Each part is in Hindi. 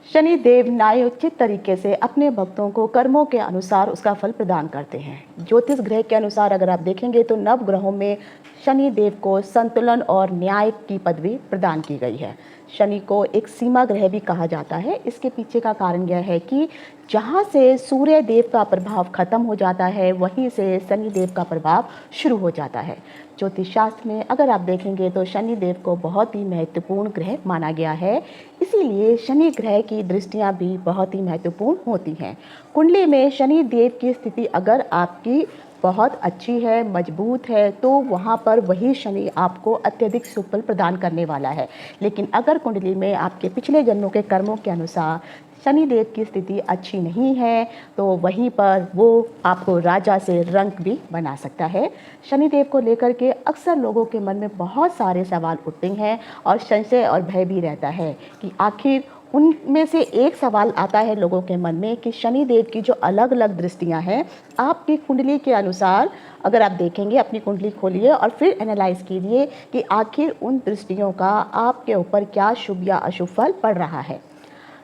शनि देव न्यायोचित तरीके से अपने भक्तों को कर्मों के अनुसार उसका फल प्रदान करते हैं। ज्योतिष ग्रह के अनुसार अगर आप देखेंगे तो नव ग्रहों में शनि देव को संतुलन और न्याय की पदवी प्रदान की गई है। शनि को एक सीमा ग्रह भी कहा जाता है। इसके पीछे का कारण यह है कि जहाँ से सूर्य देव का प्रभाव खत्म हो जाता है वहीं से शनि देव का प्रभाव शुरू हो जाता है। ज्योतिष शास्त्र में अगर आप देखेंगे तो शनि देव को बहुत ही महत्वपूर्ण ग्रह माना गया है। इसीलिए शनि ग्रह की दृष्टियां भी बहुत ही महत्वपूर्ण होती हैं। कुंडली में शनि देव की स्थिति अगर आपकी बहुत अच्छी है, मजबूत है, तो वहाँ पर वही शनि आपको अत्यधिक शुभ फल प्रदान करने वाला है। लेकिन अगर कुंडली में आपके पिछले जन्मों के कर्मों के अनुसार शनि देव की स्थिति अच्छी नहीं है तो वहीं पर वो आपको राजा से रंक भी बना सकता है। शनि देव को लेकर के अक्सर लोगों के मन में बहुत सारे सवाल उठते हैं और संशय और भय भी रहता है कि आखिर उनमें से एक सवाल आता है लोगों के मन में कि शनि देव की जो अलग अलग दृष्टियां हैं आपकी कुंडली के अनुसार अगर आप देखेंगे, अपनी कुंडली खोलिए और फिर एनालाइज कीजिए कि आखिर उन दृष्टियों का आपके ऊपर क्या शुभ या अशुभ फल पड़ रहा है।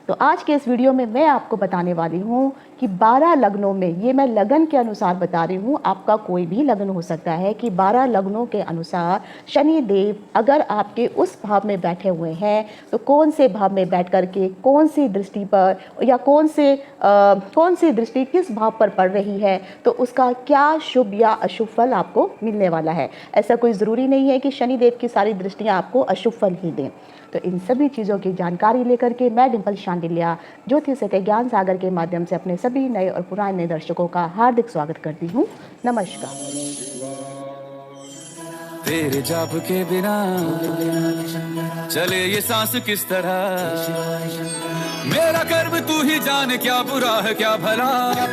तो आज के इस वीडियो में मैं आपको बताने वाली हूँ कि 12 लग्नों में, ये मैं लगन के अनुसार बता रही हूँ, आपका कोई भी लगन हो सकता है, कि 12 लग्नों के अनुसार शनि देव अगर आपके उस भाव में बैठे हुए हैं तो कौन से भाव में बैठ करके कौन सी दृष्टि पर या कौन सी दृष्टि किस भाव पर पड़ रही है तो उसका क्या शुभ या अशुभ फल आपको मिलने वाला है। ऐसा कोई ज़रूरी नहीं है कि शनि देव की सारी दृष्टियाँ आपको अशुभ फल ही दें। तो इन सभी चीज़ों की जानकारी लेकर के मैं डिम्पल शांडिल्या ज्योतिष के ज्ञान सागर के माध्यम से अपने सभी नए और पुराने दर्शकों का हार्दिक स्वागत करती हूँ। नमस्कार। तेरे जाप के बिना चले ये सांस किस तरह, मेरा कर्म तू ही जाने क्या बुरा है क्या भला,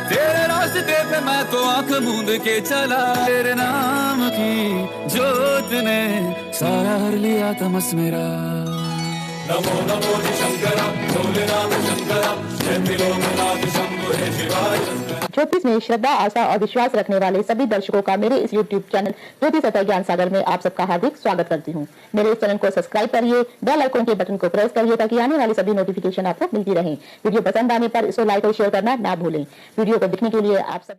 तेरे रास्ते पे मैं तो आंख मूंद के चला, तेरे नाम की जोत ने सारा हर लिया तमस मेरा। नमो नमो शंकरा भोलेनाथ शंकरा जय त्रिलोकनाथ शंभो हे शिवाय। ज्योतिष में श्रद्धा, आस्था और विश्वास रखने वाले सभी दर्शकों का मेरे इस YouTube चैनल ज्योतिष तथा ज्ञान सागर में आप सबका हार्दिक स्वागत करती हूँ। मेरे इस चैनल को सब्सक्राइब करिए, बेल आइकन के बटन को प्रेस करिए ताकि आने वाली सभी नोटिफिकेशन आपको मिलती रहे। वीडियो पसंद आने पर इसको लाइक और शेयर करना ना भूलें। वीडियो को देखने के लिए आप सब।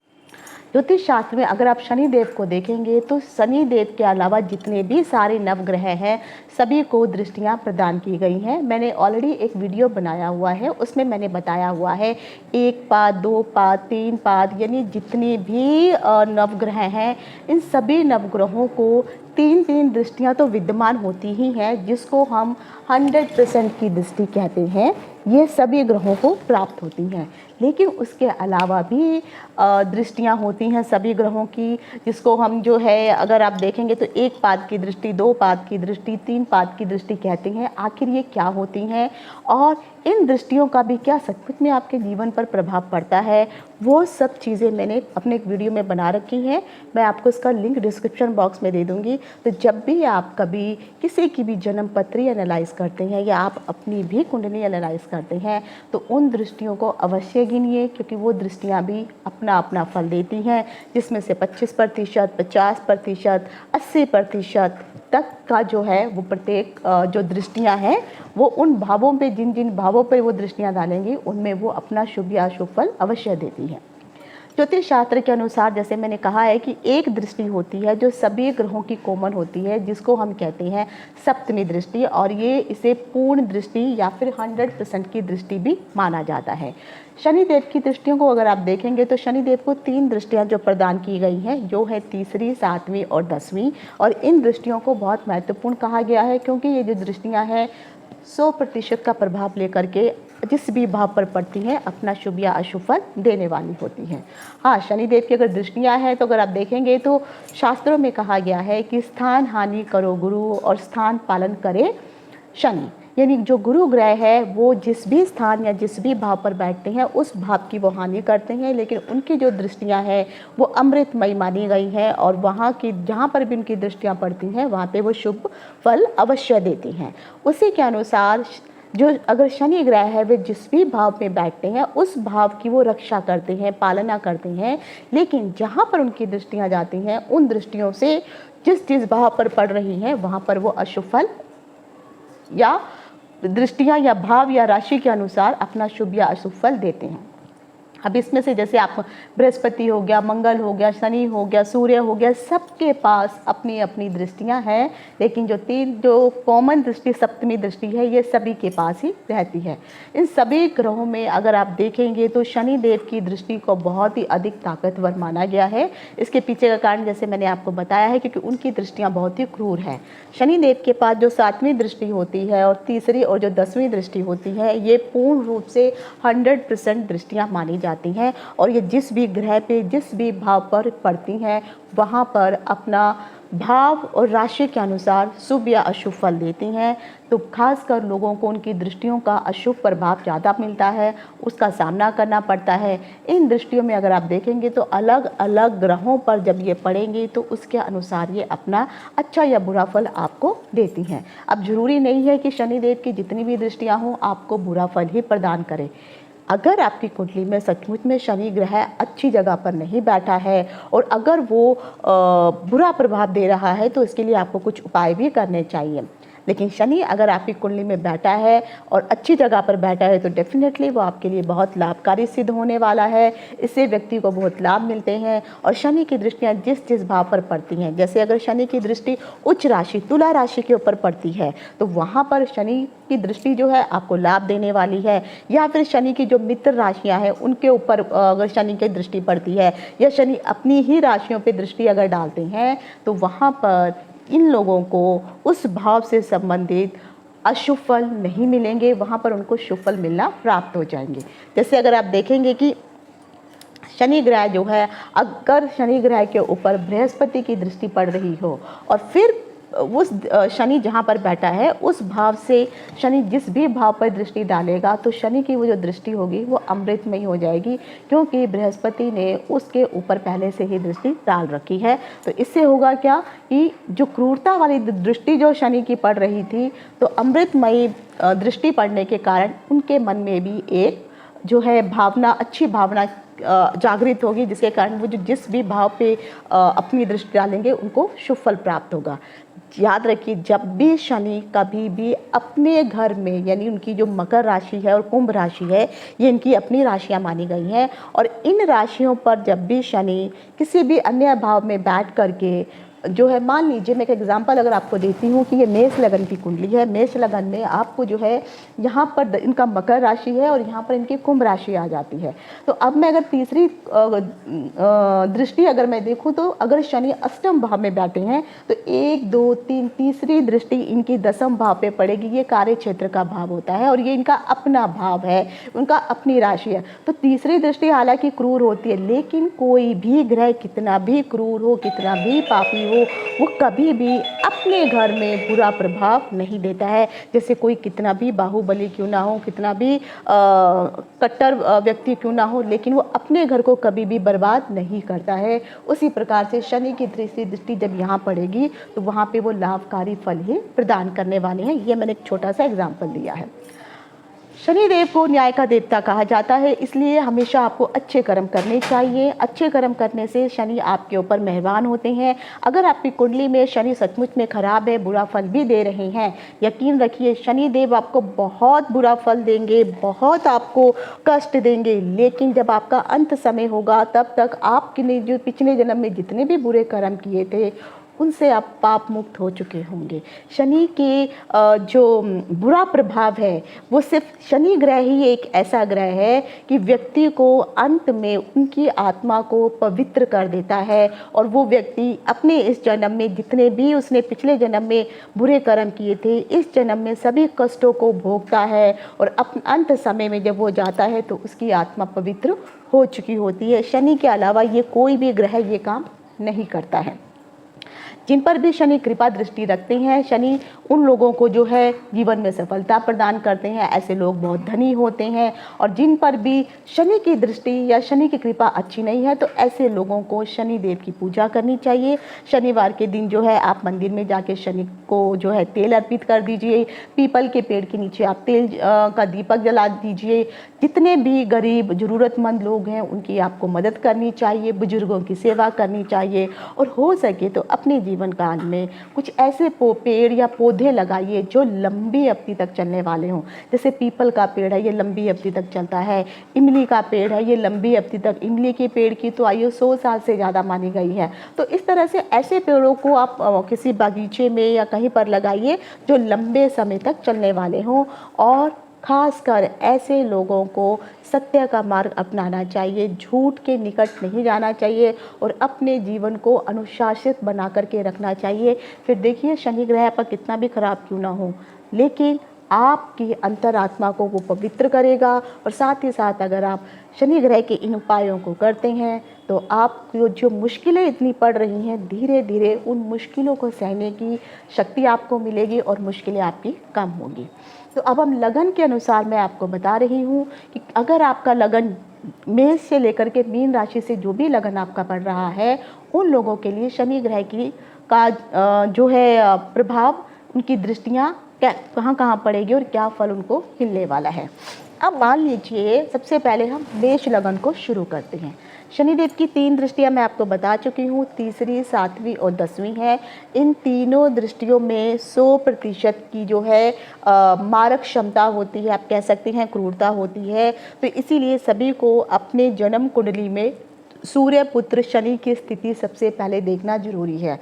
ज्योतिष शास्त्र में अगर आप शनि देव को देखेंगे तो शनि देव के अलावा जितने भी सारे नवग्रह हैं सभी को दृष्टियां प्रदान की गई हैं। मैंने ऑलरेडी एक वीडियो बनाया हुआ है, उसमें मैंने बताया हुआ है 1 पाद, 2 पाद, 3 पाद, यानी जितने भी नवग्रह हैं इन सभी नवग्रहों को 3 दृष्टियां तो विद्यमान होती ही हैं, जिसको हम 100% की दृष्टि कहते हैं। ये सभी ग्रहों को प्राप्त होती हैं, लेकिन उसके अलावा भी दृष्टियां होती हैं सभी ग्रहों की, जिसको हम जो है अगर आप देखेंगे तो 1 पाद की दृष्टि, 2 पाद की दृष्टि, 3 पाद की दृष्टि कहते हैं। आखिर ये क्या होती हैं और इन दृष्टियों का भी क्या सचमुच में आपके जीवन पर प्रभाव पड़ता है, वो सब चीज़ें मैंने अपने एक वीडियो में बना रखी हैं। मैं आपको इसका लिंक डिस्क्रिप्शन बॉक्स में दे दूँगी। तो जब भी आप कभी किसी की भी जन्म पत्री एनालाइज करते हैं या आप अपनी भी कुंडली एनालाइज करते हैं तो उन दृष्टियों को अवश्य गिनिए, क्योंकि वो दृष्टियाँ भी अपना अपना फल देती हैं, जिसमें से 25%, 50%, 80% तक का जो है वो प्रत्येक जो दृष्टियां हैं वो उन भावों पे, जिन जिन भावों पे वो दृष्टियां डालेंगी उनमें वो अपना शुभ या अशुभ फल अवश्य देती हैं। ज्योतिष शास्त्र के अनुसार जैसे मैंने कहा है कि एक दृष्टि होती है जो सभी ग्रहों की कॉमन होती है, जिसको हम कहते हैं सप्तमी दृष्टि, और ये इसे पूर्ण दृष्टि या फिर 100% की दृष्टि भी माना जाता है। शनिदेव की दृष्टियों को अगर आप देखेंगे तो शनिदेव को 3 दृष्टियां जो प्रदान की गई हैं, जो है तीसरी, 7वीं और 10वीं, और इन दृष्टियों को बहुत महत्वपूर्ण कहा गया है क्योंकि ये जो दृष्टियां हैं 100% का प्रभाव लेकर के जिस भी भाव पर पड़ती हैं अपना शुभ या अशुभ फल देने वाली होती हैं। हाँ, शनिदेव की अगर दृष्टियां हैं तो अगर आप देखेंगे तो शास्त्रों में कहा गया है कि स्थान हानि करो गुरु और स्थान पालन करे शनि, यानी जो गुरु ग्रह है वो जिस भी स्थान या जिस भी भाव पर बैठते हैं उस भाव की वो हानि करते हैं, लेकिन उनकी जो दृष्टियां हैं वो अमृतमयी मानी गई हैं और वहाँ की जहाँ पर भी उनकी दृष्टियां पड़ती हैं वहाँ पे वो शुभ फल अवश्य देती हैं। उसी के अनुसार जो अगर शनि ग्रह है वे जिस भी भाव में बैठते हैं उस भाव की वो रक्षा करते हैं, पालना करते हैं, लेकिन जहाँ पर उनकी दृष्टियाँ जाती हैं उन दृष्टियों से जिस जिस भाव पर पड़ रही हैं वहाँ पर वो अशुभ फल या दृष्टियाँ या भाव या राशि के अनुसार अपना शुभ या अशुभ फल देते हैं। अब इसमें से जैसे आप बृहस्पति हो गया, मंगल हो गया, शनि हो गया, सूर्य हो गया, सबके पास अपनी अपनी दृष्टियां हैं, लेकिन जो कॉमन दृष्टि सप्तमी दृष्टि है ये सभी के पास ही रहती है। इन सभी ग्रहों में अगर आप देखेंगे तो शनि देव की दृष्टि को बहुत ही अधिक ताकतवर माना गया है। इसके पीछे का कारण जैसे मैंने आपको बताया है, क्योंकि उनकी दृष्टियाँ बहुत ही क्रूर हैं। शनि देव के पास जो 7वीं दृष्टि होती है और तीसरी और जो 10वीं दृष्टि होती है, ये पूर्ण रूप से 100% दृष्टियाँ मानी जाती हैं और ये जिस भी ग्रह पे जिस भी भाव पर पड़ती हैं वहाँ पर अपना भाव और राशि के अनुसार शुभ या अशुभ फल देती हैं। तो खासकर लोगों को उनकी दृष्टियों का अशुभ प्रभाव ज़्यादा मिलता है, उसका सामना करना पड़ता है। इन दृष्टियों में अगर आप देखेंगे तो अलग अलग ग्रहों पर जब ये पड़ेंगी तो उसके अनुसार ये अपना अच्छा या बुरा फल आपको देती हैं। अब ज़रूरी नहीं है कि शनिदेव की जितनी भी दृष्टियाँ हों आपको बुरा फल ही प्रदान करें। अगर आपकी कुंडली में सचमुच में शनि ग्रह अच्छी जगह पर नहीं बैठा है और अगर वो बुरा प्रभाव दे रहा है तो इसके लिए आपको कुछ उपाय भी करने चाहिए। लेकिन शनि अगर आपकी कुंडली में बैठा है और अच्छी जगह पर बैठा है तो डेफिनेटली वो आपके लिए बहुत लाभकारी सिद्ध होने वाला है। इससे व्यक्ति को बहुत लाभ मिलते हैं। और शनि की दृष्टियाँ जिस जिस भाव पर पड़ती हैं, जैसे अगर शनि की दृष्टि उच्च राशि तुला राशि के ऊपर पड़ती है तो वहाँ पर शनि की दृष्टि जो है आपको लाभ देने वाली है। या फिर शनि की जो मित्र राशियाँ हैं उनके ऊपर अगर शनि की दृष्टि पड़ती है या शनि अपनी ही राशियों पर दृष्टि अगर डालते हैं तो वहाँ पर इन लोगों को उस भाव से संबंधित अशुभ फल नहीं मिलेंगे, वहाँ पर उनको शुभ फल मिलना प्राप्त हो जाएंगे। जैसे अगर आप देखेंगे कि शनि ग्रह जो है, अगर शनि ग्रह के ऊपर बृहस्पति की दृष्टि पड़ रही हो और फिर उस शनि जहाँ पर बैठा है उस भाव से शनि जिस भी भाव पर दृष्टि डालेगा तो शनि की वो जो दृष्टि होगी वो अमृतमयी हो जाएगी, क्योंकि बृहस्पति ने उसके ऊपर पहले से ही दृष्टि डाल रखी है। तो इससे होगा क्या कि जो क्रूरता वाली दृष्टि जो शनि की पड़ रही थी तो अमृतमयी दृष्टि पड़ने के कारण उनके मन में भी एक जो है भावना, अच्छी भावना जागृत होगी, जिसके कारण वो जो जिस भी भाव पे अपनी दृष्टि डालेंगे उनको शुभ फल प्राप्त होगा। याद रखिए, जब भी शनि कभी भी अपने घर में, यानी उनकी जो मकर राशि है और कुंभ राशि है, ये इनकी अपनी राशियां मानी गई हैं, और इन राशियों पर जब भी शनि किसी भी अन्य भाव में बैठ करके जो है, मान लीजिए मैं एक एग्जांपल अगर आपको देती हूँ कि ये मेष लगन की कुंडली है। मेष लगन में आपको जो है यहाँ पर इनका मकर राशि है और यहाँ पर इनकी कुंभ राशि आ जाती है। तो अब मैं अगर तीसरी दृष्टि अगर मैं देखूँ तो अगर शनि अष्टम भाव में बैठे हैं तो 1 2 3 तीसरी दृष्टि इनकी दसम भाव पे पड़ेगी। ये कार्य क्षेत्र का भाव होता है और ये इनका अपना भाव है, उनका अपनी राशि है। तो तीसरी दृष्टि हालांकि क्रूर होती है, लेकिन कोई भी ग्रह कितना भी क्रूर हो, कितना भी पापी हो, वो कभी भी अपने घर में बुरा प्रभाव नहीं देता है। जैसे कोई कितना भी बाहुबली क्यों ना हो, कितना भी कट्टर व्यक्ति क्यों ना हो, लेकिन वो अपने घर को कभी भी बर्बाद नहीं करता है। उसी प्रकार से शनि की तीसरी दृष्टि जब यहाँ पड़ेगी तो वहाँ पे वो लाभकारी फल ही प्रदान करने वाले हैं। ये मैंने एक छोटा सा एग्जाम्पल दिया है। शनिदेव को न्याय का देवता कहा जाता है, इसलिए हमेशा आपको अच्छे कर्म करने चाहिए। अच्छे कर्म करने से शनि आपके ऊपर मेहरबान होते हैं। अगर आपकी कुंडली में शनि सचमुच में खराब है, बुरा फल भी दे रहे हैं, यकीन रखिए शनिदेव आपको बहुत बुरा फल देंगे, बहुत आपको कष्ट देंगे। लेकिन जब आपका अंत समय होगा तब तक आपने जो पिछले जन्म में जितने भी बुरे कर्म किए थे उनसे आप पाप मुक्त हो चुके होंगे। शनि के जो बुरा प्रभाव है वो सिर्फ शनि ग्रह ही एक ऐसा ग्रह है कि व्यक्ति को अंत में उनकी आत्मा को पवित्र कर देता है, और वो व्यक्ति अपने इस जन्म में जितने भी उसने पिछले जन्म में बुरे कर्म किए थे, इस जन्म में सभी कष्टों को भोगता है, और अंत समय में जब वो जाता है तो उसकी आत्मा पवित्र हो चुकी होती है। शनि के अलावा ये कोई भी ग्रह ये काम नहीं करता है। जिन पर भी शनि कृपा दृष्टि रखते हैं, शनि उन लोगों को जो है जीवन में सफलता प्रदान करते हैं। ऐसे लोग बहुत धनी होते हैं। और जिन पर भी शनि की दृष्टि या शनि की कृपा अच्छी नहीं है तो ऐसे लोगों को शनि देव की पूजा करनी चाहिए। शनिवार के दिन जो है आप मंदिर में जाके शनि को जो है तेल अर्पित कर दीजिए। पीपल के पेड़ के नीचे आप तेल का दीपक जला दीजिए। जितने भी गरीब ज़रूरतमंद लोग हैं उनकी आपको मदद करनी चाहिए, बुजुर्गों की सेवा करनी चाहिए, और हो सके तो अपने जीवन काल में कुछ ऐसे पेड़ या पौधे लगाइए जो लंबी अवधि तक चलने वाले हों। जैसे पीपल का पेड़ है, ये लंबी अवधि तक चलता है। इमली का पेड़ है, ये लंबी अवधि तक, इमली के पेड़ की तो आयु 100 साल से ज़्यादा मानी गई है। तो इस तरह से ऐसे पेड़ों को आप किसी बगीचे में या कहीं पर लगाइए जो लंबे समय तक चलने वाले हों। और खासकर ऐसे लोगों को सत्य का मार्ग अपनाना चाहिए, झूठ के निकट नहीं जाना चाहिए और अपने जीवन को अनुशासित बना करके रखना चाहिए। फिर देखिए शनि ग्रह पर कितना भी खराब क्यों ना हो, लेकिन आपकी अंतरात्मा को वो पवित्र करेगा। और साथ ही साथ अगर आप शनि ग्रह के इन उपायों को करते हैं तो आपको जो मुश्किलें इतनी पड़ रही हैं, धीरे धीरे उन मुश्किलों को सहने की शक्ति आपको मिलेगी और मुश्किलें आपकी कम होंगी। तो अब हम लगन के अनुसार मैं आपको बता रही हूँ कि अगर आपका लगन मेष से लेकर के मीन राशि से जो भी लगन आपका पड़ रहा है, उन लोगों के लिए शनि ग्रह की जो है प्रभाव, उनकी दृष्टियाँ कहाँ कहाँ पड़ेगी और क्या फल उनको मिलने वाला है। अब मान लीजिए सबसे पहले हम मेष लगन को शुरू करते हैं। शनिदेव की 3 दृष्टियां मैं आपको बता चुकी हूँ, तीसरी, 7वीं और 10वीं है। इन तीनों दृष्टियों में 100% की जो है मारक क्षमता होती है, आप कह सकते हैं क्रूरता होती है। तो इसीलिए सभी को अपने जन्म कुंडली में सूर्य पुत्र शनि की स्थिति सबसे पहले देखना जरूरी है।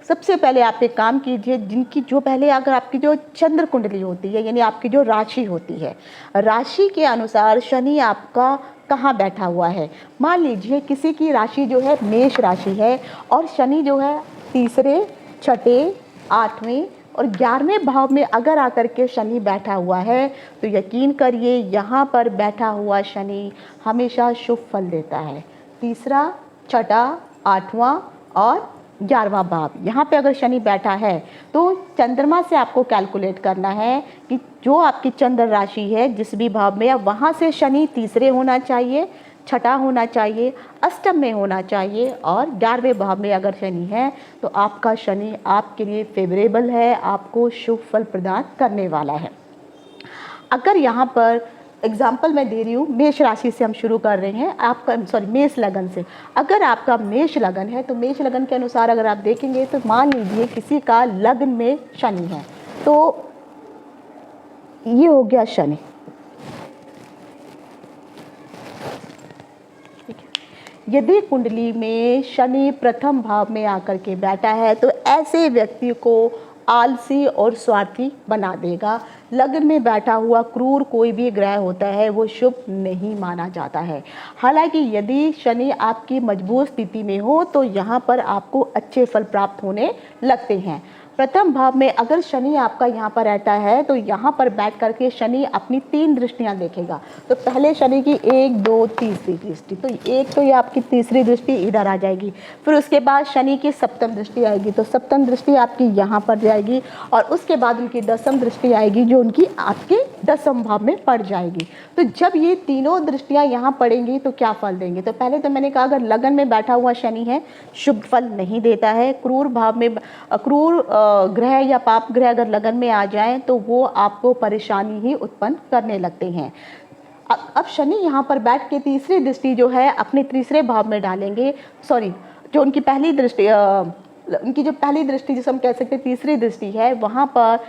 सबसे पहले आप एक काम कीजिए, जिनकी जो पहले अगर आपकी जो चंद्र कुंडली होती है, यानी आपकी जो राशि होती है, राशि के अनुसार शनि आपका कहाँ बैठा हुआ है। मान लीजिए किसी की राशि जो है मेष राशि है और शनि जो है तीसरे, छठे, 8वें और 11वें भाव में अगर आकर के शनि बैठा हुआ है, तो यकीन करिए यहाँ पर बैठा हुआ शनि हमेशा शुभ फल देता है। तीसरा, छठा, 8वां और 11वां भाव, यहाँ पे अगर शनि बैठा है तो चंद्रमा से आपको कैलकुलेट करना है कि जो आपकी चंद्र राशि है जिस भी भाव में, अब वहाँ से शनि तीसरे होना चाहिए, छठा होना चाहिए, अष्टम में होना चाहिए और 11वें भाव में अगर शनि है तो आपका शनि आपके लिए फेवरेबल है, आपको शुभ फल प्रदान करने वाला है। अगर यहाँ पर एग्जाम्पल मैं दे रही हूँ, मेष राशि से हम शुरू कर रहे हैं, आपका मेष लगन से। अगर आपका मेष लगन है तो मेष लगन के अनुसार अगर आप देखेंगे तो मान लीजिए किसी का लग्न में शनि है, तो ये हो गया शनि। यदि कुंडली में शनि प्रथम भाव में आकर के बैठा है तो ऐसे व्यक्ति को आलसी और स्वार्थी बना देगा। लग्न में बैठा हुआ क्रूर कोई भी ग्रह होता है वो शुभ नहीं माना जाता है। हालांकि यदि शनि आपकी मजबूत स्थिति में हो तो यहाँ पर आपको अच्छे फल प्राप्त होने लगते हैं। प्रथम भाव में अगर शनि आपका यहाँ पर रहता है तो यहाँ पर बैठ करके शनि अपनी 3 दृष्टियाँ देखेगा। तो पहले शनि की 1, 2, तीसरी दृष्टि, तो एक तो ये आपकी तीसरी दृष्टि इधर आ जाएगी। फिर उसके बाद शनि की सप्तम दृष्टि आएगी, तो सप्तम दृष्टि आपकी यहाँ पर जाएगी और उसके बाद उनकी 10वीं दृष्टि आएगी जो उनकी आपके 10वें भाव में पड़ जाएगी। तो जब ये तीनों दृष्टियाँ यहाँ पड़ेंगी तो क्या फल देंगे? तो पहले तो मैंने कहा अगर लगन में बैठा हुआ शनि है शुभ फल नहीं देता है। क्रूर भाव में क्रूर ग्रह या पाप ग्रह अगर लगन में आ जाएं तो वो आपको परेशानी ही उत्पन्न करने लगते हैं। अब शनि यहाँ पर बैठ के तीसरी दृष्टि जो है अपने तीसरे भाव में डालेंगे, जो उनकी पहली दृष्टि उनकी जो पहली दृष्टि जिसे हम कह सकते हैं तीसरी दृष्टि है, वहाँ पर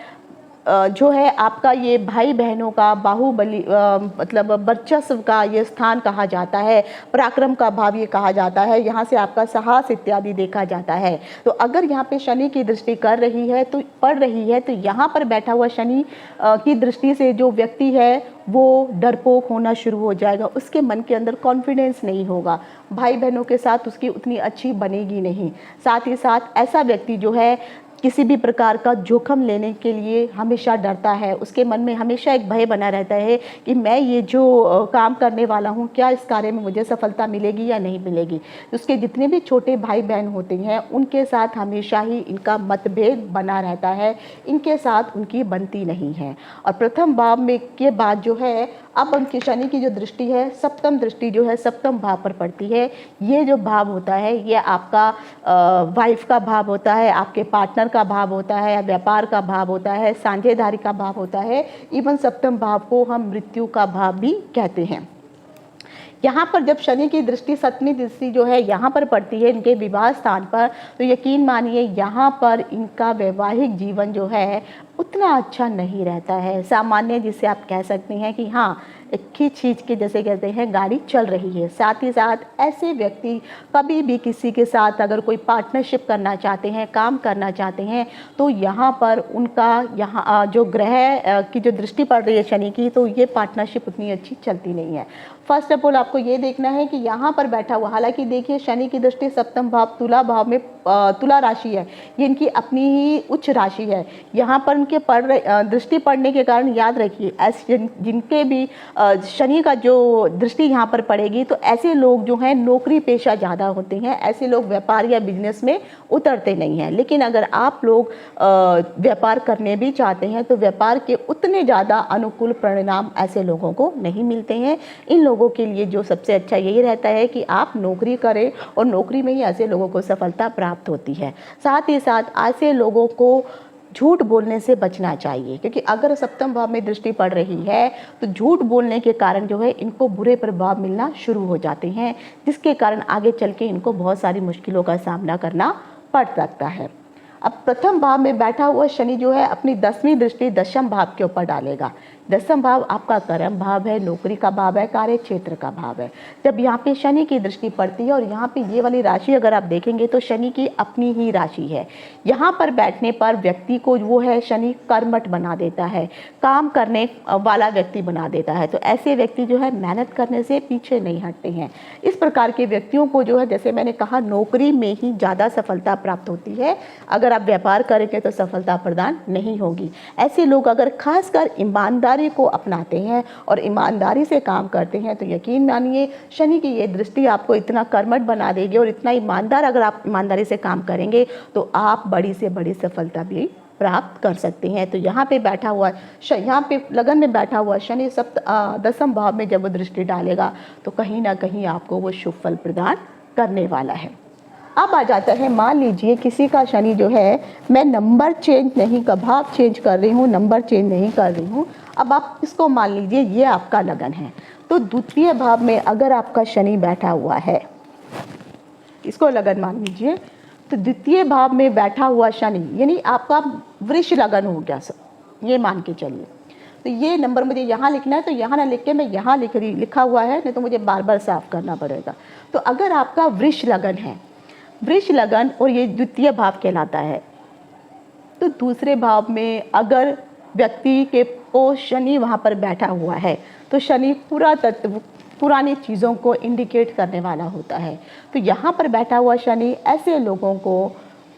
जो है आपका ये भाई बहनों का बाहुबली मतलब वर्चस्व का ये स्थान कहा जाता है, पराक्रम का भाव ये कहा जाता है, यहाँ से आपका साहस इत्यादि देखा जाता है। तो अगर यहाँ पे शनि की दृष्टि कर रही है तो पड़ रही है तो यहाँ पर बैठा हुआ शनि की दृष्टि से जो व्यक्ति है वो डरपोक होना शुरू हो जाएगा, उसके मन के अंदर कॉन्फिडेंस नहीं होगा, भाई बहनों के साथ उसकी उतनी अच्छी बनेगी नहीं। साथ ही साथ ऐसा व्यक्ति जो है किसी भी प्रकार का जोखिम लेने के लिए हमेशा डरता है, उसके मन में हमेशा एक भय बना रहता है कि मैं ये जो काम करने वाला हूँ क्या इस कार्य में मुझे सफलता मिलेगी या नहीं मिलेगी। उसके जितने भी छोटे भाई बहन होते हैं उनके साथ हमेशा ही इनका मतभेद बना रहता है, इनके साथ उनकी बनती नहीं है। और प्रथम भाव में के बाद जो है अब उनकी शनि की जो दृष्टि है सप्तम दृष्टि जो है सप्तम भाव पर पड़ती है। ये जो भाव होता है ये आपका वाइफ का भाव होता है, आपके पार्टनर का भाव होता है, व्यापार का भाव होता है, साझेदारी का भाव होता है। इवन सप्तम भाव को हम मृत्यु का भाव भी कहते हैं। यहाँ पर जब शनि की दृष्टि, 7वीं दृष्टि जो है यहाँ पर पड़ती है इनके विवाह स्थान पर, तो यकीन मानिए यहाँ पर इनका वैवाहिक जीवन जो है उतना अच्छा नहीं रहता है। सामान्य जिसे आप कह सकते हैं कि हाँ, खींच खींच के जैसे कहते हैं गाड़ी चल रही है। साथ ही साथ ऐसे व्यक्ति कभी भी किसी के साथ अगर कोई पार्टनरशिप करना चाहते हैं, काम करना चाहते हैं, तो यहाँ पर उनका यहाँ जो ग्रह की जो दृष्टि पड़ रही है शनि की, तो ये पार्टनरशिप उतनी अच्छी चलती नहीं है। फर्स्ट ऑफ ऑल आपको ये देखना है कि यहाँ पर बैठा हुआ, हालांकि देखिए शनि की दृष्टि सप्तम भाव तुला भाव में, तुला राशि है, ये इनकी अपनी ही उच्च राशि है। यहाँ पर उनके दृष्टि पड़ने के कारण याद रखिए, ऐसे जिनके भी शनि का जो दृष्टि यहाँ पर पड़ेगी, तो ऐसे लोग जो हैं नौकरी पेशा ज़्यादा होते हैं, ऐसे लोग व्यापार या बिजनेस में उतरते नहीं हैं। लेकिन अगर आप लोग व्यापार करने भी चाहते हैं तो व्यापार के उतने ज़्यादा अनुकूल परिणाम ऐसे लोगों को नहीं मिलते हैं। इन लोगों के लिए जो सबसे अच्छा यही रहता है कि आप नौकरी करें, और नौकरी में ही ऐसे लोगों को सफलता प्राप्त होती है। साथ ही साथ ऐसे लोगों को झूठ बोलने से बचना चाहिए, क्योंकि अगर सप्तम भाव में दृष्टि पड़ रही है तो झूठ बोलने के कारण जो है इनको बुरे प्रभाव मिलना शुरू हो जाते हैं, जिसके कारण आगे चल के इनको बहुत सारी मुश्किलों का सामना करना पड़ सकता है। अब प्रथम भाव में बैठा हुआ शनि जो है अपनी 10वीं दृष्टि दशम भाव के ऊपर डालेगा। दशम भाव आपका कर्म भाव है, नौकरी का भाव है, कार्य क्षेत्र का भाव है। जब यहाँ पे शनि की दृष्टि पड़ती है, और यहाँ पे ये वाली राशि अगर आप देखेंगे तो शनि की अपनी ही राशि है, यहाँ पर बैठने पर व्यक्ति को वो है शनि कर्मठ बना देता है, काम करने वाला व्यक्ति बना देता है। तो ऐसे व्यक्ति जो है मेहनत करने से पीछे नहीं हटते हैं। इस प्रकार के व्यक्तियों को जो है, जैसे मैंने कहा, नौकरी में ही ज़्यादा सफलता प्राप्त होती है। अगर आप व्यापार करेंगे तो सफलता प्रदान नहीं होगी। ऐसे लोग अगर खासकर ईमानदारी को अपनाते हैं और ईमानदारी से काम करते हैं, तो यकीन मानिए शनि की ये दृष्टि आपको इतना कर्मठ बना देगी, और इतना ईमानदार अगर आप ईमानदारी से काम करेंगे तो आप बड़ी से बड़ी सफलता भी प्राप्त कर सकते हैं। तो यहाँ पे बैठा हुआ, यहाँ पे लगन में बैठा हुआ शनि दशम भाव में जब वो दृष्टि डालेगा तो कहीं ना कहीं आपको वो शुभ फल प्रदान करने वाला है। अब आ जाता है, मान लीजिए किसी का शनि जो है, मैं नंबर चेंज नहीं कर, भाव चेंज कर रही हूँ, नंबर चेंज नहीं कर रही हूँ। अब आप इसको मान लीजिए ये आपका लगन है, तो द्वितीय भाव में अगर आपका शनि बैठा हुआ है, इसको लगन मान लीजिए, तो द्वितीय भाव में बैठा हुआ शनि यानी आपका वृष लगन हो गया सब, ये मान के चलिए। तो ये नंबर मुझे यहाँ लिखना है, तो यहाँ ना लिख के मैं यहाँ लिखा हुआ है, नहीं तो मुझे बार बार साफ करना पड़ेगा। तो अगर आपका वृष लगन है, वृष लगन, और ये द्वितीय भाव कहलाता है, तो दूसरे भाव में अगर व्यक्ति के को शनि वहाँ पर बैठा हुआ है, तो शनि पूरा तत्व पुरानी चीज़ों को इंडिकेट करने वाला होता है। तो यहाँ पर बैठा हुआ शनि ऐसे लोगों को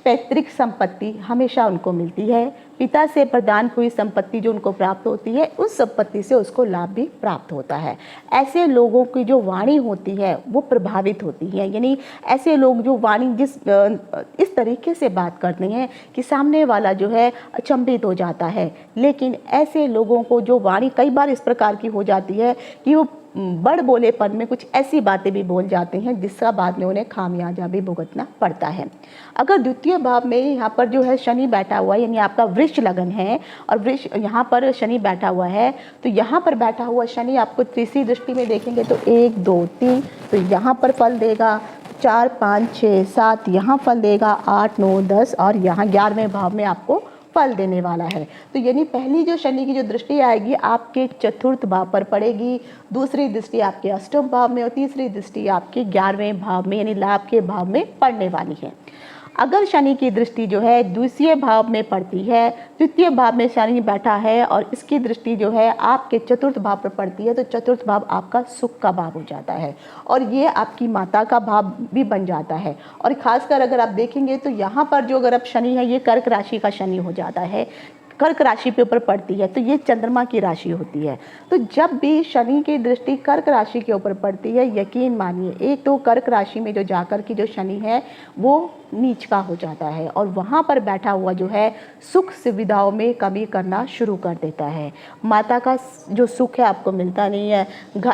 पैतृक संपत्ति हमेशा उनको मिलती है, पिता से प्रदान हुई संपत्ति जो उनको प्राप्त होती है, उस संपत्ति से उसको लाभ भी प्राप्त होता है। ऐसे लोगों की जो वाणी होती है वो प्रभावित होती है, यानी ऐसे लोग जो वाणी इस तरीके से बात करते हैं कि सामने वाला जो है अचंभित हो जाता है। लेकिन ऐसे लोगों को जो वाणी कई बार इस प्रकार की हो जाती है कि वो बड़ बोलेपन में कुछ ऐसी बातें भी बोल जाते हैं जिसका बाद में उन्हें खामियाजा भी भुगतना पड़ता है। अगर द्वितीय भाव में यहाँ पर जो है शनि बैठा हुआ है, यानी आपका वृष लगन है और वृष यहाँ पर शनि बैठा हुआ है, तो यहाँ पर बैठा हुआ शनि आपको तीसरी दृष्टि में देखेंगे तो 1 2 3, तो यहाँ पर फल देगा, 4 5 6 7 यहाँ फल देगा, 8 9 10 और यहाँ 11वें भाव में आपको फल देने वाला है। तो यानी पहली जो शनि की जो दृष्टि आएगी आपके चतुर्थ भाव पर पड़ेगी, दूसरी दृष्टि आपके अष्टम भाव में और तीसरी दृष्टि आपके 11वें भाव में यानी लाभ के भाव में पड़ने वाली है। अगर शनि की दृष्टि जो है द्वितीय भाव में पड़ती है, तृतीय भाव में शनि बैठा है और इसकी दृष्टि जो है आपके चतुर्थ भाव पर पड़ती है, तो चतुर्थ भाव आपका सुख का भाव हो जाता है और ये आपकी माता का भाव भी बन जाता है। और खासकर अगर आप देखेंगे तो यहाँ पर जो अगर अब शनि है ये कर्क राशि का शनि हो जाता है, कर्क राशि के ऊपर पड़ती है, तो ये चंद्रमा की राशि होती है। तो जब भी शनि की दृष्टि कर्क राशि के ऊपर पड़ती है, यकीन मानिए एक तो कर्क राशि में जो जाकर की जो शनि है वो नीच का हो जाता है और वहाँ पर बैठा हुआ जो है सुख सुविधाओं में कमी करना शुरू कर देता है। माता का जो सुख है आपको मिलता नहीं है।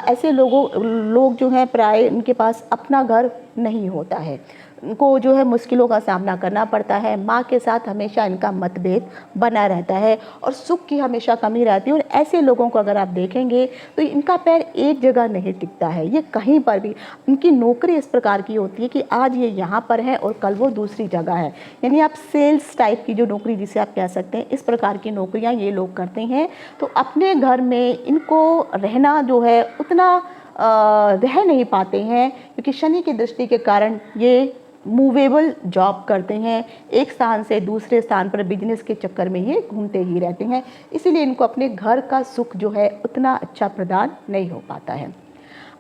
ऐसे लोग जो हैं प्राय उनके पास अपना घर नहीं होता है। को जो है मुश्किलों का सामना करना पड़ता है। माँ के साथ हमेशा इनका मतभेद बना रहता है और सुख की हमेशा कमी रहती है। और ऐसे लोगों को अगर आप देखेंगे तो इनका पैर एक जगह नहीं टिकता है, ये कहीं पर भी, इनकी नौकरी इस प्रकार की होती है कि आज ये यहाँ पर है और कल वो दूसरी जगह है। यानी आप सेल्स टाइप की जो नौकरी जिसे आप कह सकते हैं, इस प्रकार की नौकरियाँ ये लोग करते हैं। तो अपने घर में इनको रहना जो है उतना रह नहीं पाते हैं, क्योंकि शनि की दृष्टि के कारण ये मूवेबल जॉब करते हैं, एक स्थान से दूसरे स्थान पर बिजनेस के चक्कर में ये घूमते ही रहते हैं। इसीलिए इनको अपने घर का सुख जो है उतना अच्छा प्रदान नहीं हो पाता है।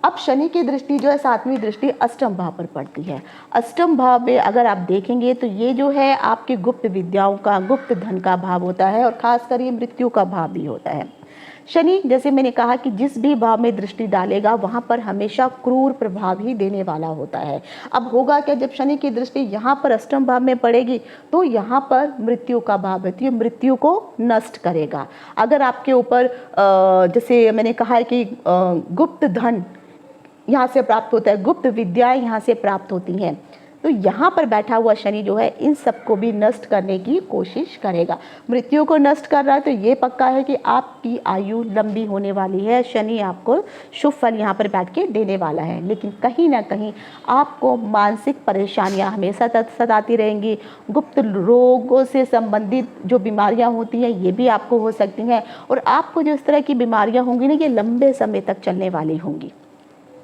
अब शनि की दृष्टि जो है 7वीं दृष्टि अष्टम भाव पर पड़ती है। अष्टम भाव में अगर आप देखेंगे तो ये जो है आपकी गुप्त विद्याओं का, गुप्त धन का भाव होता है और खासकर ये मृत्यु का भाव भी होता है। शनि, जैसे मैंने कहा कि जिस भी भाव में दृष्टि डालेगा वहाँ पर हमेशा क्रूर प्रभाव ही देने वाला होता है। अब होगा क्या, जब शनि की दृष्टि यहाँ पर अष्टम भाव में पड़ेगी तो यहाँ पर मृत्यु का भाव है, तो ये मृत्यु को नष्ट करेगा। अगर आपके ऊपर जैसे मैंने कहा है कि गुप्त धन यहाँ से प्राप्त होता है, गुप्त विद्याएं यहाँ से प्राप्त होती हैं, तो यहाँ पर बैठा हुआ शनि जो है इन सबको भी नष्ट करने की कोशिश करेगा। मृत्यु को नष्ट कर रहा है तो ये पक्का है कि आपकी आयु लंबी होने वाली है। शनि आपको शुभ फल यहाँ पर बैठ के देने वाला है, लेकिन कहीं ना कहीं आपको मानसिक परेशानियाँ हमेशा सताती रहेंगी। गुप्त रोगों से संबंधित जो बीमारियाँ होती हैं ये भी आपको हो सकती हैं, और आपको जो इस तरह की बीमारियाँ होंगी ना, ये लंबे समय तक चलने वाली होंगी,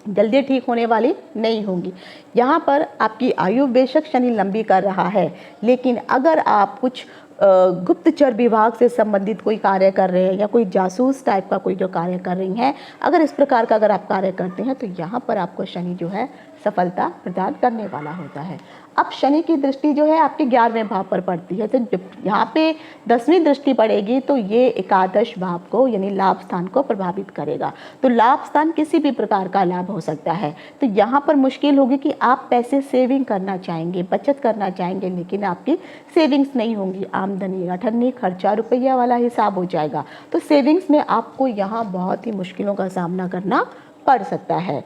जल्दी ठीक होने वाली नहीं होंगी। यहाँ पर आपकी आयु बेशक शनि लंबी कर रहा है, लेकिन अगर आप कुछ गुप्तचर विभाग से संबंधित कोई कार्य कर रहे हैं या कोई जासूस टाइप का कोई जो कार्य कर रही हैं, अगर इस प्रकार का अगर आप कार्य करते हैं तो यहाँ पर आपको शनि जो है सफलता प्रदान करने वाला होता है। अब शनि की दृष्टि जो है आपके 11वें भाव पर पड़ती है, तो जब यहाँ पे 10वीं दृष्टि पड़ेगी तो ये एकादश भाव को यानी लाभ स्थान को प्रभावित करेगा। तो लाभ स्थान किसी भी प्रकार का लाभ हो सकता है। तो यहाँ पर मुश्किल होगी कि आप पैसे सेविंग करना चाहेंगे, बचत करना चाहेंगे, लेकिन आपकी सेविंग्स नहीं होंगी, आमदनी अठन्नी खर्चा रुपया वाला हिसाब हो जाएगा। तो सेविंग्स में आपको यहाँ बहुत ही मुश्किलों का सामना करना पड़ सकता है।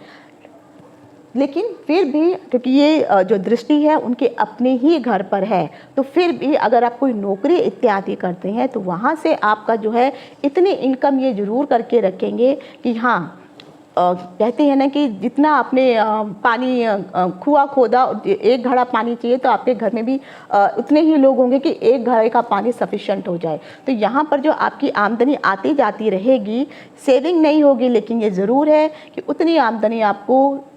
लेकिन फिर भी क्योंकि ये जो दृष्टि है उनके अपने ही घर पर है, तो फिर भी अगर आप कोई नौकरी इत्यादि करते हैं तो वहाँ से आपका जो है इतनी इनकम ये जरूर करके रखेंगे कि हाँ, कहते हैं ना कि जितना आपने पानी कुआं खोदा, एक घड़ा पानी चाहिए तो आपके घर में भी उतने ही लोग होंगे कि एक घड़े का पानी सफिशिएंट हो जाए। तो यहाँ पर जो आपकी आमदनी आती जाती रहेगी, सेविंग नहीं होगी, लेकिन ये ज़रूर है कि उतनी आमदनी आपको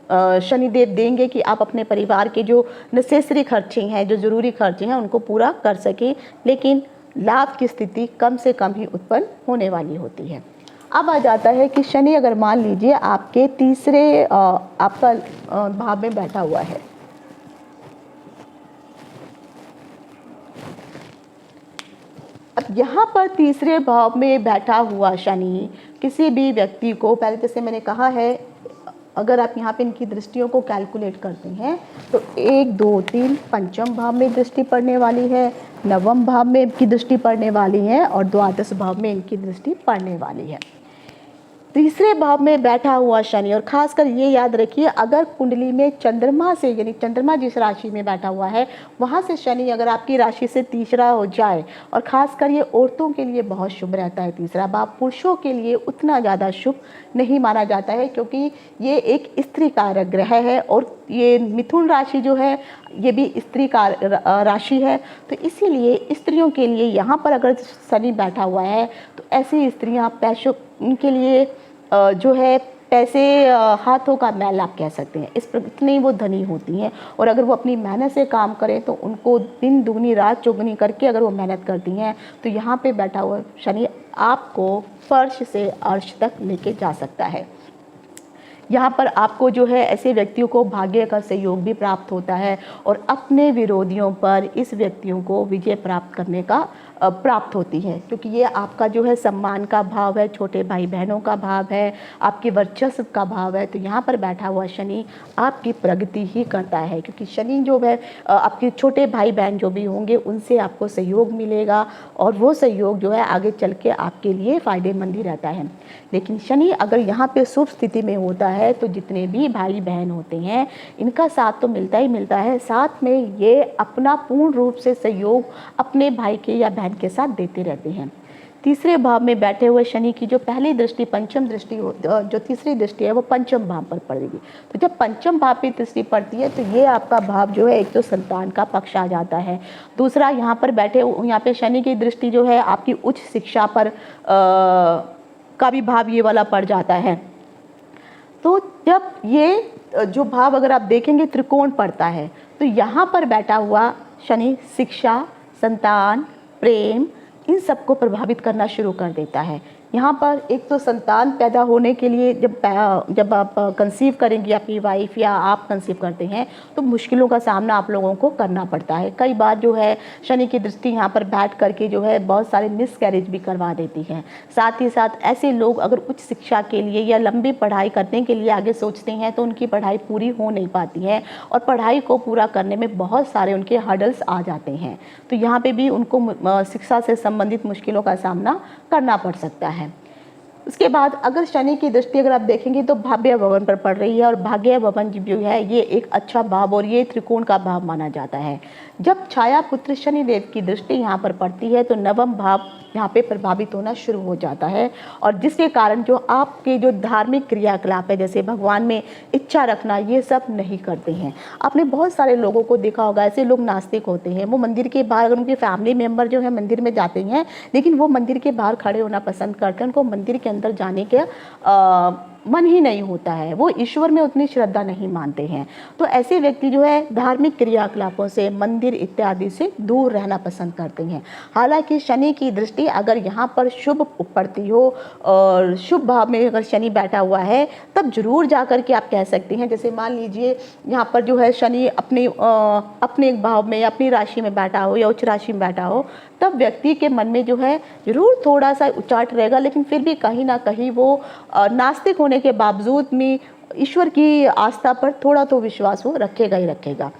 शनिदेव देंगे कि आप अपने परिवार के जो नेसेसरी खर्चे हैं, जो ज़रूरी खर्चे हैं, उनको पूरा कर सकें। लेकिन लाभ की स्थिति कम से कम ही उत्पन्न होने वाली होती है। अब आ जाता है कि शनि अगर मान लीजिए आपके तीसरे आपका भाव में बैठा हुआ है, अब यहाँ पर तीसरे भाव में बैठा हुआ शनि किसी भी व्यक्ति को, पहले जैसे मैंने कहा है, अगर आप यहाँ पे इनकी दृष्टियों को कैलकुलेट करते हैं तो 1 2 3 पंचम भाव में दृष्टि पड़ने वाली है, नवम भाव में इनकी दृष्टि पड़ने वाली है और द्वादश भाव में इनकी दृष्टि पड़ने वाली है। तीसरे भाव में बैठा हुआ शनि, और खासकर ये याद रखिए अगर कुंडली में चंद्रमा से, यानी चंद्रमा जिस राशि में बैठा हुआ है वहाँ से शनि अगर आपकी राशि से तीसरा हो जाए, और खासकर ये औरतों के लिए बहुत शुभ रहता है तीसरा भाव, पुरुषों के लिए उतना ज़्यादा शुभ नहीं माना जाता है, क्योंकि ये एक स्त्री कारक ग्रह है और ये मिथुन राशि जो है ये भी स्त्री का राशि है। तो इसीलिए स्त्रियों के लिए यहाँ पर अगर शनि बैठा हुआ है तो ऐसी स्त्रियाँ पैसों उनके लिए जो है पैसे हाथों का मैल आप कह सकते हैं, इस पर इतनी वो धनी होती हैं, और अगर वो अपनी मेहनत से काम करें तो उनको दिन दुगनी रात चौगुनी करके अगर वो मेहनत करती हैं तो यहाँ पे बैठा हुआ शनि आपको फर्श से अर्श तक लेके जा सकता है। यहाँ पर आपको जो है ऐसे व्यक्तियों को भाग्य का सहयोग भी प्राप्त होता है और अपने विरोधियों पर इस व्यक्तियों को विजय प्राप्त करने का प्राप्त होती हैं, क्योंकि ये आपका जो है सम्मान का भाव है, छोटे भाई बहनों का भाव है, आपके वर्चस्व का भाव है। तो यहाँ पर बैठा हुआ शनि आपकी प्रगति ही करता है, क्योंकि शनि जो है आपके छोटे भाई बहन जो भी होंगे उनसे आपको सहयोग मिलेगा और वो सहयोग जो है आगे चल के आपके लिए फ़ायदेमंद ही रहता है। लेकिन शनि अगर यहाँ पे शुभ स्थिति में होता है तो जितने भी भाई बहन होते हैं इनका साथ तो मिलता ही मिलता है, साथ में ये अपना पूर्ण रूप से सहयोग अपने भाई के या बहन के साथ देते रहते हैं। तीसरे भाव में बैठे हुए शनि की जो पहली दृष्टि पंचम दृष्टि जो तीसरी दृष्टि है वो पंचम भाव पर पड़ेगी। तो जब पंचम भाव पे दृष्टि पड़ती है तो ये आपका भाव जो है एक तो संतान का पक्ष आ जाता है, दूसरा यहाँ पर यहाँ पे शनि की दृष्टि जो है आपकी उच्च शिक्षा पर का भी भाव ये वाला पड़ जाता है। तो जब ये जो भाव अगर आप देखेंगे त्रिकोण पड़ता है तो यहाँ पर बैठा हुआ शनि शिक्षा, संतान, प्रेम इन सबको प्रभावित करना शुरू कर देता है। यहाँ पर एक तो संतान पैदा होने के लिए जब आप कंसीव करेंगी, आपकी वाइफ या आप कंसीव करते हैं तो मुश्किलों का सामना आप लोगों को करना पड़ता है। कई बार जो है शनि की दृष्टि यहाँ पर बैठ करके जो है बहुत सारे मिसकैरेज भी करवा देती है। साथ ही साथ ऐसे लोग अगर उच्च शिक्षा के लिए या लंबी पढ़ाई करने के लिए आगे सोचते हैं तो उनकी पढ़ाई पूरी हो नहीं पाती है और पढ़ाई को पूरा करने में बहुत सारे उनके हर्डल्स आ जाते हैं। तो यहाँ पे भी उनको शिक्षा से संबंधित मुश्किलों का सामना करना पड़ सकता है। उसके बाद अगर शनि की दृष्टि अगर आप देखेंगे तो भाग्य भवन पर पड़ रही है और भाग्य भवन जो है ये एक अच्छा भाव और ये त्रिकोण का भाव माना जाता है। जब छाया पुत्र शनिदेव की दृष्टि यहाँ पर पड़ती है तो नवम भाव यहाँ पे प्रभावित होना शुरू हो जाता है और जिसके कारण जो आपके जो धार्मिक क्रियाकलाप है जैसे भगवान में इच्छा रखना ये सब नहीं करते हैं। आपने बहुत सारे लोगों को देखा होगा, ऐसे लोग नास्तिक होते हैं, वो मंदिर के बाहर अगर उनके फैमिली मेम्बर जो है मंदिर में जाते हैं लेकिन वो मंदिर के बाहर खड़े होना पसंद करते हैं, उनको मंदिर के अंदर जाने के मन ही नहीं होता है, वो ईश्वर में उतनी श्रद्धा नहीं मानते हैं। तो ऐसे व्यक्ति जो है धार्मिक क्रियाकलापों से, मंदिर इत्यादि से दूर रहना पसंद करते हैं। हालांकि शनि की दृष्टि अगर यहाँ पर शुभ पड़ती हो और शुभ भाव में अगर शनि बैठा हुआ है तब जरूर जा कर के आप कह सकते हैं, जैसे मान लीजिए यहाँ पर जो है शनि अपने एक भाव में या अपनी राशि में बैठा हो या उच्च राशि में बैठा हो तब व्यक्ति के मन में जो है जरूर थोड़ा सा उचाट रहेगा, लेकिन फिर भी कहीं ना कहीं वो नास्तिक होने के बावजूद भी ईश्वर की आस्था पर थोड़ा तो विश्वास वो रखेगा ही रखेगा।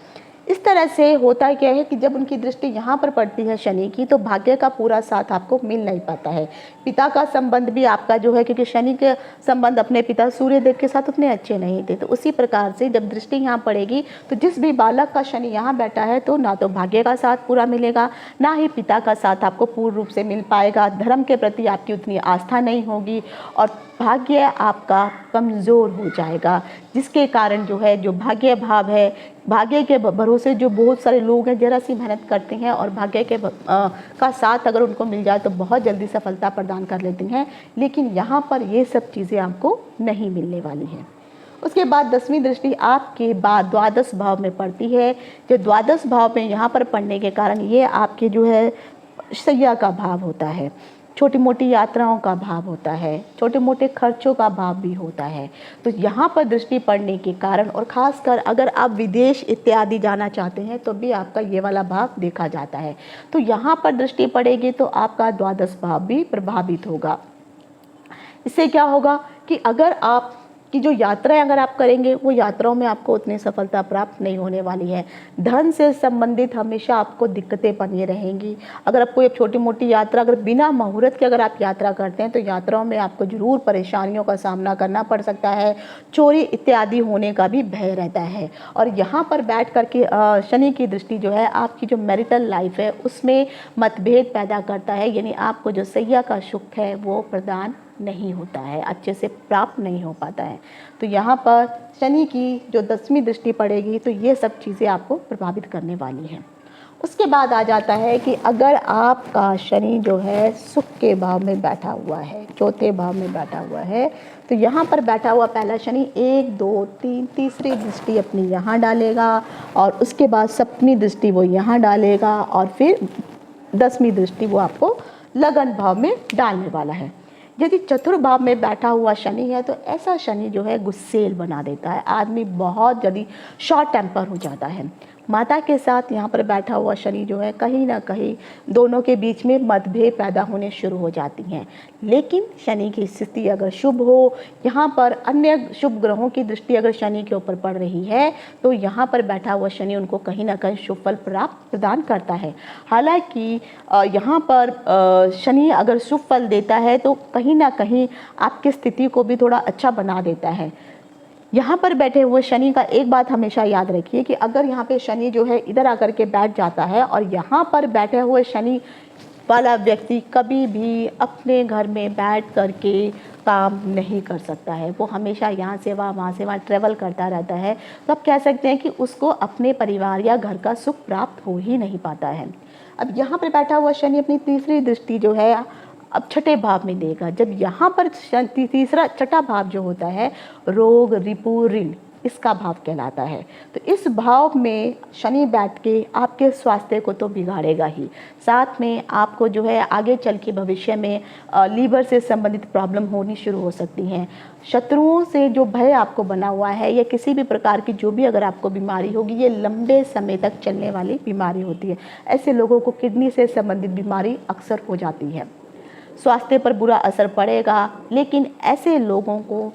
इस तरह से होता है क्या है कि जब उनकी दृष्टि यहाँ पर पड़ती है शनि की तो भाग्य का पूरा साथ आपको मिल नहीं पाता है। पिता का संबंध भी आपका जो है, क्योंकि शनि के संबंध अपने पिता सूर्यदेव के साथ उतने अच्छे नहीं थे, तो उसी प्रकार से जब दृष्टि यहाँ पड़ेगी तो जिस भी बालक का शनि यहाँ बैठा है तो ना तो भाग्य का साथ पूरा मिलेगा, ना ही पिता का साथ आपको पूर्ण रूप से मिल पाएगा। धर्म के प्रति आपकी उतनी आस्था नहीं होगी और भाग्य आपका कमज़ोर हो जाएगा, जिसके कारण जो है जो भाग्य भाव है, भाग्य के भरोसे जो बहुत सारे लोग हैं जरा सी मेहनत करते हैं और भाग्य के का साथ अगर उनको मिल जाए तो बहुत जल्दी सफलता प्रदान कर लेते हैं, लेकिन यहाँ पर ये सब चीज़ें आपको नहीं मिलने वाली हैं। उसके बाद 10वीं दृष्टि आपके बाद द्वादश भाव में पड़ती है। जो द्वादश भाव में यहाँ पर पड़ने के कारण ये आपके जो है शैया का भाव होता है, छोटी मोटी यात्राओं का भाव होता है, छोटे मोटे खर्चों का भाव भी होता है। तो यहाँ पर दृष्टि पड़ने के कारण और ख़ासकर अगर आप विदेश इत्यादि जाना चाहते हैं तो भी आपका ये वाला भाव देखा जाता है। तो यहाँ पर दृष्टि पड़ेगी तो आपका द्वादश भाव भी प्रभावित होगा। इससे क्या होगा कि अगर आप कि जो यात्राएं अगर आप करेंगे वो यात्राओं में आपको उतनी सफलता प्राप्त नहीं होने वाली है। धन से संबंधित हमेशा आपको दिक्कतें बनी रहेंगी। अगर आप कोई छोटी मोटी यात्रा अगर बिना मुहूर्त के अगर आप यात्रा करते हैं तो यात्राओं में आपको जरूर परेशानियों का सामना करना पड़ सकता है, चोरी इत्यादि होने का भी भय रहता है। और यहाँ पर बैठ करके शनि की दृष्टि जो है आपकी जो मैरिटल लाइफ है उसमें मतभेद पैदा करता है, यानी आपको जो सैया का सुख है वो प्रदान नहीं होता है, अच्छे से प्राप्त नहीं हो पाता है। तो यहाँ पर शनि की जो 10वीं दृष्टि पड़ेगी तो ये सब चीज़ें आपको प्रभावित करने वाली हैं। उसके बाद आ जाता है कि अगर आपका शनि जो है सुख के भाव में बैठा हुआ है, चौथे भाव में बैठा हुआ है, तो यहाँ पर बैठा हुआ पहला शनि 1, 2, 3 तीसरी दृष्टि अपनी यहाँ डालेगा और उसके बाद 7वीं दृष्टि वो यहाँ डालेगा और फिर 10वीं दृष्टि वो आपको लगन भाव में डालने वाला है। यदि चतुर्थ भाव में बैठा हुआ शनि है तो ऐसा शनि जो है गुस्सेल बना देता है, आदमी बहुत जल्दी शॉर्ट टेम्पर हो जाता है, माता के साथ यहाँ पर बैठा हुआ शनि जो है कहीं ना कहीं दोनों के बीच में मतभेद पैदा होने शुरू हो जाती हैं। लेकिन शनि की स्थिति अगर शुभ हो, यहाँ पर अन्य शुभ ग्रहों की दृष्टि अगर शनि के ऊपर पड़ रही है तो यहाँ पर बैठा हुआ शनि उनको कहीं ना कहीं शुभ फल प्राप्त प्रदान करता है। हालांकि यहाँ पर शनि अगर शुभ फल देता है तो कहीं ना कहीं आपकी स्थिति को भी थोड़ा अच्छा बना देता है। यहाँ पर बैठे हुए शनि का एक बात हमेशा याद रखिए कि अगर यहाँ पे शनि जो है इधर आकर के बैठ जाता है और यहाँ पर बैठे हुए शनि वाला व्यक्ति कभी भी अपने घर में बैठ करके काम नहीं कर सकता है। वो हमेशा यहाँ से वहाँ ट्रेवल करता रहता है। तो आप कह सकते हैं कि उसको अपने परिवार या घर का सुख प्राप्त हो ही नहीं पाता है। अब यहाँ पर बैठा हुआ शनि अपनी तीसरी दृष्टि जो है अब छठे भाव में देगा। जब यहाँ पर तीसरा छठा भाव जो होता है रोग रिपु ऋण, इसका भाव कहलाता है। तो इस भाव में शनि बैठ के आपके स्वास्थ्य को तो बिगाड़ेगा ही, साथ में आपको जो है आगे चल के भविष्य में लीवर से संबंधित प्रॉब्लम होनी शुरू हो सकती हैं। शत्रुओं से जो भय आपको बना हुआ है या किसी भी प्रकार की जो भी अगर आपको बीमारी होगी, ये लंबे समय तक चलने वाली बीमारी होती है। ऐसे लोगों को किडनी से संबंधित बीमारी अक्सर हो जाती है। स्वास्थ्य पर बुरा असर पड़ेगा, लेकिन ऐसे लोगों को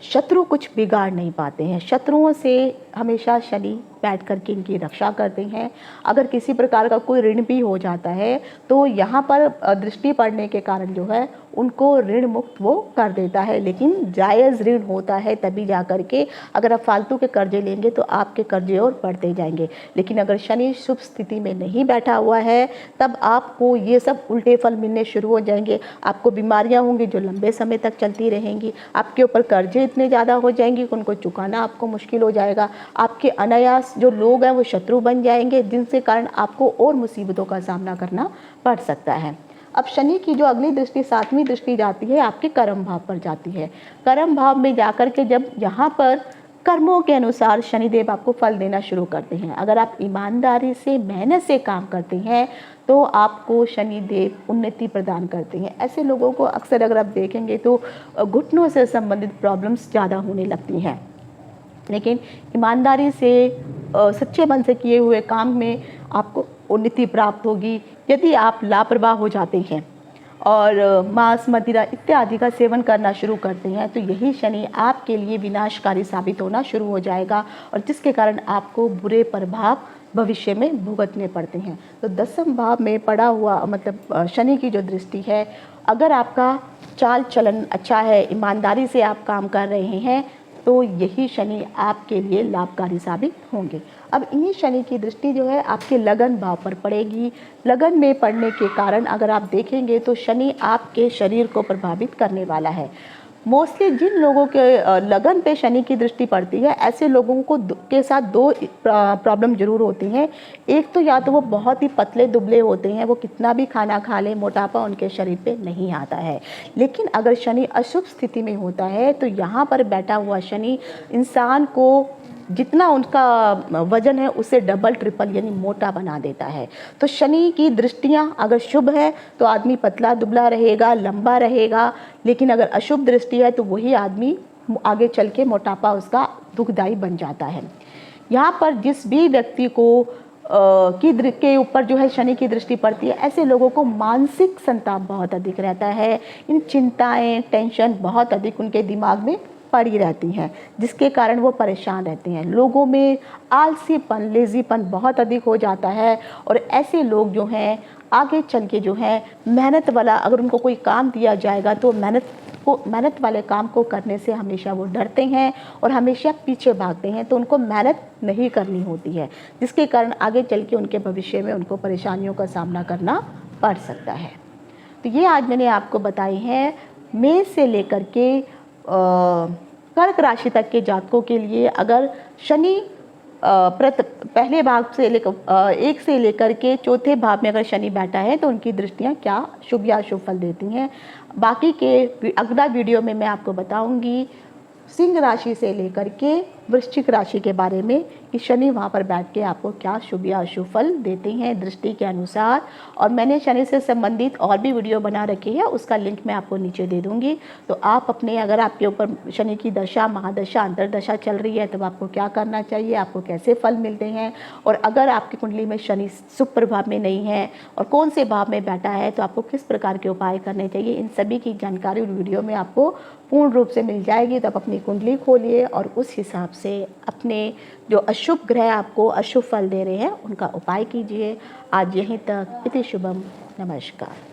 शत्रु कुछ बिगाड़ नहीं पाते हैं। शत्रुओं से हमेशा शनि बैठ कर के इनकी रक्षा करते हैं। अगर किसी प्रकार का कोई ऋण भी हो जाता है तो यहाँ पर दृष्टि पड़ने के कारण जो है उनको ऋण मुक्त वो कर देता है। लेकिन जायज़ ऋण होता है तभी जा कर के, अगर आप फालतू के कर्जे लेंगे तो आपके कर्जे और बढ़ते जाएंगे। लेकिन अगर शनि शुभ स्थिति में नहीं बैठा हुआ है तब आपको ये सब उल्टे फल मिलने शुरू हो जाएंगे। आपको बीमारियाँ होंगी जो लंबे समय तक चलती रहेंगी। आपके ऊपर कर्जे इतने ज़्यादा हो जाएंगे कि उनको चुकाना आपको मुश्किल हो जाएगा। आपके अनायास जो लोग हैं वो शत्रु बन जाएंगे, जिनसे कारण आपको और मुसीबतों का सामना करना पड़ सकता है। अब शनि की जो अगली दृष्टि, सातवीं दृष्टि जाती है आपके कर्म भाव पर जाती है। कर्म भाव में जाकर के जब यहाँ पर कर्मों के अनुसार शनिदेव आपको फल देना शुरू करते हैं। अगर आप ईमानदारी से मेहनत से काम करते हैं तो आपको शनिदेव उन्नति प्रदान करते हैं। ऐसे लोगों को अक्सर अगर आप देखेंगे तो घुटनों से संबंधित प्रॉब्लम्स ज़्यादा होने लगती हैं। लेकिन ईमानदारी से सच्चे मन से किए हुए काम में आपको उन्नति प्राप्त होगी। यदि आप लापरवाह हो जाते हैं और मांस मदिरा इत्यादि का सेवन करना शुरू करते हैं तो यही शनि आपके लिए विनाशकारी साबित होना शुरू हो जाएगा और जिसके कारण आपको बुरे प्रभाव भविष्य में भुगतने पड़ते हैं। तो दसम भाव में पड़ा हुआ मतलब शनि की जो दृष्टि है, अगर आपका चाल चलन अच्छा है, ईमानदारी से आप काम कर रहे हैं तो यही शनि आपके लिए लाभकारी साबित होंगे। अब इन्हीं शनि की दृष्टि जो है आपके लगन भाव पर पड़ेगी। लगन में पड़ने के कारण अगर आप देखेंगे तो शनि आपके शरीर को प्रभावित करने वाला है। मोस्टली जिन लोगों के लगन पे शनि की दृष्टि पड़ती है, ऐसे लोगों को के साथ दो प्रॉब्लम जरूर होती हैं। एक तो या तो वो बहुत ही पतले दुबले होते हैं, वो कितना भी खाना खा लें मोटापा उनके शरीर पे नहीं आता है। लेकिन अगर शनि अशुभ स्थिति में होता है तो यहाँ पर बैठा हुआ शनि इंसान को जितना उनका वजन है उससे डबल ट्रिपल यानी मोटा बना देता है। तो शनि की दृष्टियाँ अगर शुभ है तो आदमी पतला दुबला रहेगा, लंबा रहेगा। लेकिन अगर अशुभ दृष्टि है तो वही आदमी आगे चल के मोटापा उसका दुखदायी बन जाता है। यहाँ पर जिस भी व्यक्ति को के ऊपर जो है शनि की दृष्टि पड़ती है, ऐसे लोगों को मानसिक संताप बहुत अधिक रहता है। इन चिंताएं टेंशन बहुत अधिक उनके दिमाग में पड़ी रहती हैं, जिसके कारण वो परेशान रहते हैं। लोगों में आलसीपन लेजीपन बहुत अधिक हो जाता है और ऐसे लोग जो हैं आगे चल के जो है मेहनत वाला अगर उनको कोई काम दिया जाएगा तो मेहनत वाले काम को करने से हमेशा वो डरते हैं और हमेशा पीछे भागते हैं। तो उनको मेहनत नहीं करनी होती है, जिसके कारण आगे चल के उनके भविष्य में उनको परेशानियों का सामना करना पड़ सकता है। तो ये आज मैंने आपको बताए हैं मेष से लेकर के कर्क राशि तक के जातकों के लिए। अगर शनि पहले भाग से लेकर 1 से लेकर के चौथे भाव में अगर शनि बैठा है तो उनकी दृष्टियां क्या शुभ या अशुभ फल देती हैं, बाकी के अगला वीडियो में मैं आपको बताऊंगी सिंह राशि से लेकर के वृश्चिक राशि के बारे में कि शनि वहाँ पर बैठ के आपको क्या शुभ या अशुभ फल देते हैं दृष्टि के अनुसार। और मैंने शनि से संबंधित और भी वीडियो बना रखी है, उसका लिंक मैं आपको नीचे दे दूँगी। तो आप अपने, अगर आपके ऊपर शनि की दशा, महादशा, अंतरदशा चल रही है तो आपको क्या करना चाहिए, आपको कैसे फल मिलते हैं, और अगर आपकी कुंडली में शनि शुभ प्रभाव में नहीं है और कौन से भाव में बैठा है तो आपको किस प्रकार के उपाय करने चाहिए, इन सभी की जानकारी वीडियो में आपको पूर्ण रूप से मिल जाएगी। तो आप अपनी कुंडली खोलिए और उस हिसाब से अपने जो अशुभ ग्रह आपको अशुभ फल दे रहे हैं उनका उपाय कीजिए। आज यहीं तक। इति शुभम। नमस्कार।